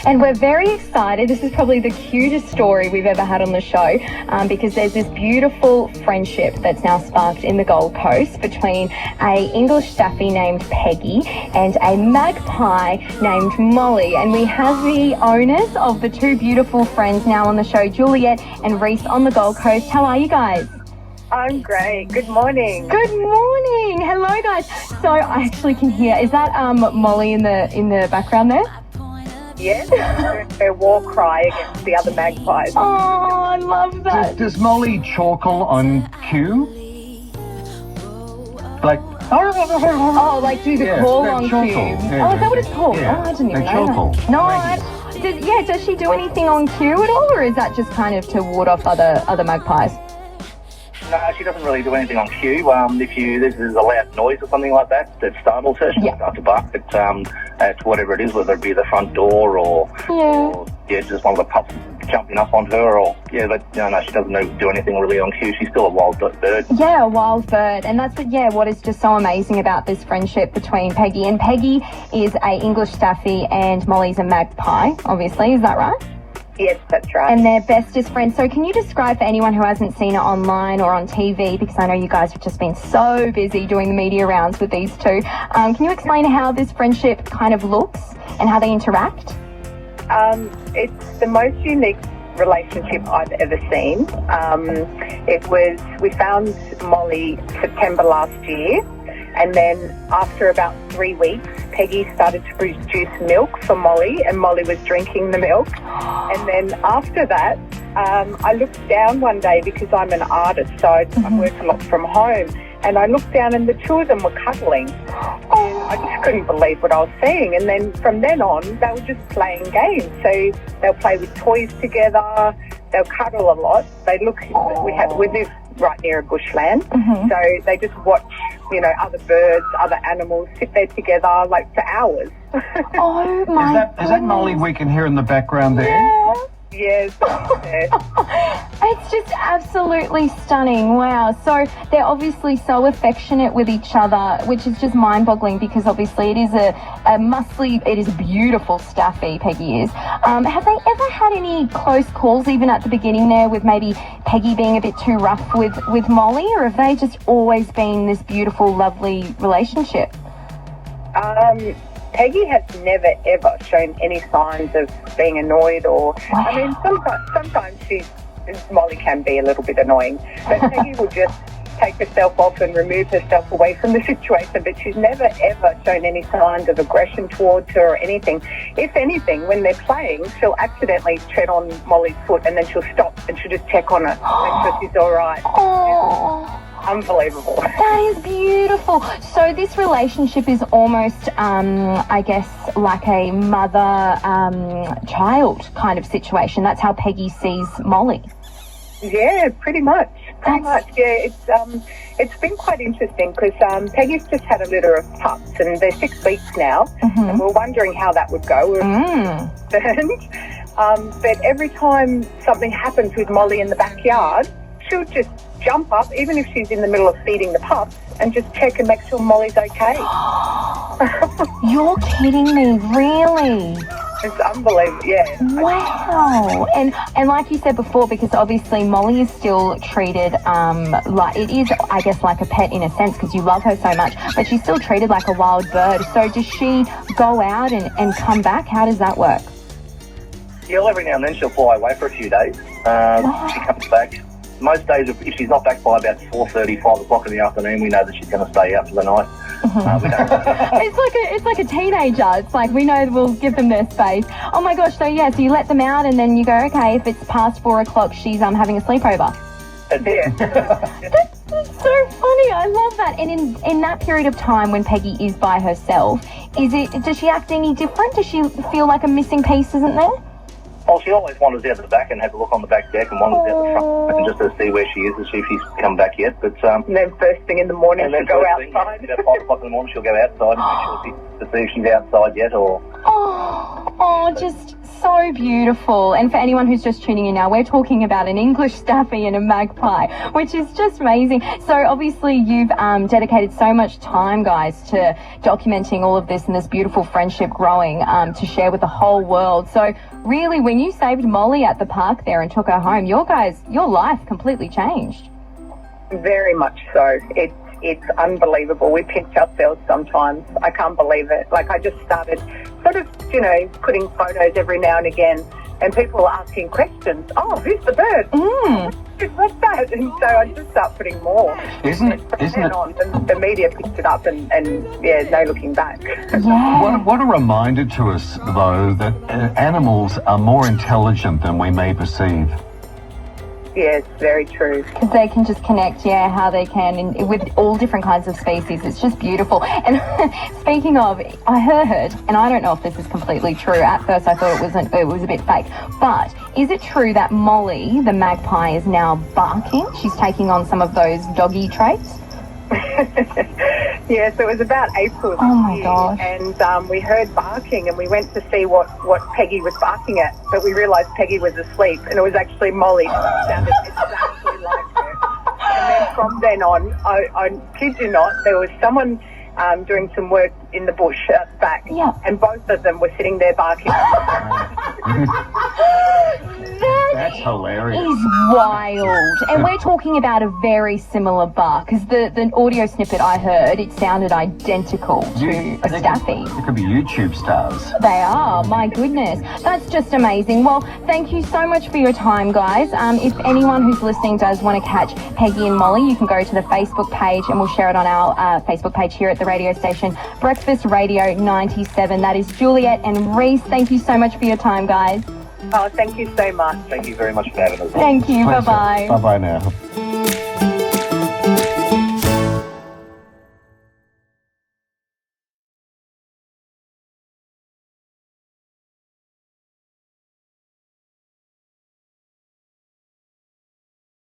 And we're very excited. This is probably the cutest story we've ever had on the show because there's this beautiful friendship that's now sparked in the Gold Coast between a English staffy named Peggy and a magpie named Molly. And we have the owners of the two beautiful friends now on the show, Juliet and Reese on the Gold Coast. How are you guys? I'm great. Good morning. Good morning. Hello, guys. So I actually can hear. Is that Molly in the background there? Yes, her war cry against the other magpies. Oh, I love that. Does Molly chortle on cue? Like, oh, like do the call on cue. Yeah. Oh, is that what it's called? Yeah. Oh, I didn't even They know chortle. that. No, does she do anything on cue at all, or is that just kind of to ward off other magpies? No, she doesn't really do anything on cue. If there's a loud noise or something like that startles her, she'll start to bark at whatever it is, whether it be the front door or just one of the pups jumping up onto her, but no, she doesn't do anything really on cue. She's still a wild bird. Yeah, a wild bird, and that's what is just so amazing about this friendship between Peggy and Peggy is a English staffy and Molly's a magpie. Obviously, is that right? Yes, that's right. And they're bestest friends. So can you describe for anyone who hasn't seen it online or on TV, because I know you guys have just been so busy doing the media rounds with these two, can you explain how this friendship kind of looks and how they interact? It's the most unique relationship I've ever seen. We found Molly September last year, and then after about 3 weeks, Peggy started to produce milk for Molly, and Molly was drinking the milk. And then after that, I looked down one day because I'm an artist, so I work a lot from home, and I looked down and the two of them were cuddling. And I just couldn't believe what I was seeing. And then from then on, they were just playing games. So they'll play with toys together, they'll cuddle a lot. We live right near a bushland, so they just watch, other birds, other animals, sit there together like for hours. Oh my! Is that Molly we can hear in the background there? Yeah. Yes. It's just absolutely stunning. Wow. So they're obviously so affectionate with each other, which is just mind-boggling because obviously it is it is a beautiful staffy, Peggy is. Have they ever had any close calls even at the beginning there with maybe Peggy being a bit too rough with Molly, or have they just always been this beautiful, lovely relationship? Peggy has never, ever shown any signs of being annoyed or... Wow. I mean, sometimes Molly can be a little bit annoying, but Peggy will just take herself off and remove herself away from the situation, but she's never, ever shown any signs of aggression towards her or anything. If anything, when they're playing, she'll accidentally tread on Molly's foot and then she'll stop and she'll just check on her, make sure she's all right. Oh. Unbelievable. That is beautiful. So this relationship is almost, I guess, like a mother-child kind of situation. That's how Peggy sees Molly. Yeah, pretty much. Yeah, it's been quite interesting because Peggy's just had a litter of pups and they're 6 weeks now, and we're wondering how that would go. But every time something happens with Molly in the backyard, she'll just jump up, even if she's in the middle of feeding the pups, and just check and make sure Molly's okay. You're kidding me, really? It's unbelievable, yeah. Wow. And like you said before, because obviously Molly is still treated like it is, I guess, like a pet in a sense because you love her so much, but she's still treated like a wild bird. So does she go out and come back? How does that work? Yeah, every now and then she'll fly away for a few days. She comes back. Most days, if she's not back by about 4:30, 5 o'clock in the afternoon, we know that she's going to stay out for the night. It's like a teenager. It's like we know we'll give them their space. Oh my gosh! So you let them out, and then you go, okay, if it's past 4 o'clock, she's having a sleepover. Yeah. That's so funny. I love that. And in that period of time when Peggy is by herself, does she act any different? Does she feel like a missing piece isn't there? Well, she always wanders out the back and has a look on the back deck and wanders out the front and just to see where she is and see if she's come back yet. But and then first thing in the morning she'll go outside. About 5 o'clock in the morning she'll go outside and make sure to see if she's outside yet or Oh, just so beautiful. And for anyone who's just tuning in now, we're talking about an English staffy and a magpie, which is just amazing. So obviously you've dedicated so much time, guys, to documenting all of this and this beautiful friendship growing to share with the whole world. So really, when you saved Molly at the park there and took her home, your life completely changed. Very much so. It's unbelievable. We pinch ourselves sometimes. I can't believe it. Like, I just started sort of, putting photos every now and again, and people were asking questions. Oh, who's the bird? What's that? And so I just start putting more. Isn't it? The media picked it up and no looking back. Yeah. What a reminder to us, though, that animals are more intelligent than we may perceive. Yes, very true. Because they can just connect, how they can with all different kinds of species. It's just beautiful. And speaking of, I heard, and I don't know if this is completely true. At first, I thought it was a bit fake. But is it true that Molly, the magpie, is now barking? She's taking on some of those doggy traits? Yes, it was about April this Oh my year, gosh. and we heard barking, and we went to see what Peggy was barking at, but we realised Peggy was asleep, and it was actually Molly. It sounded exactly like her. And then from then on, I kid you not, there was someone doing some work in the bush at the back, and both of them were sitting there barking. That's hilarious. Is wild. And we're talking about a very similar bark, because the audio snippet I heard, it sounded identical to a staffy. It could be YouTube stars. They are, my goodness. That's just amazing. Well, thank you so much for your time, guys. If anyone who's listening does want to catch Peggy and Molly, you can go to the Facebook page, and we'll share it on our Facebook page here at the radio station, Breakfast Radio 97. That is Juliet and Reese. Thank you so much for your time, guys. Oh, thank you so much. Thank you very much for having us. Thank you. Pleasure. Bye-bye. Bye-bye now.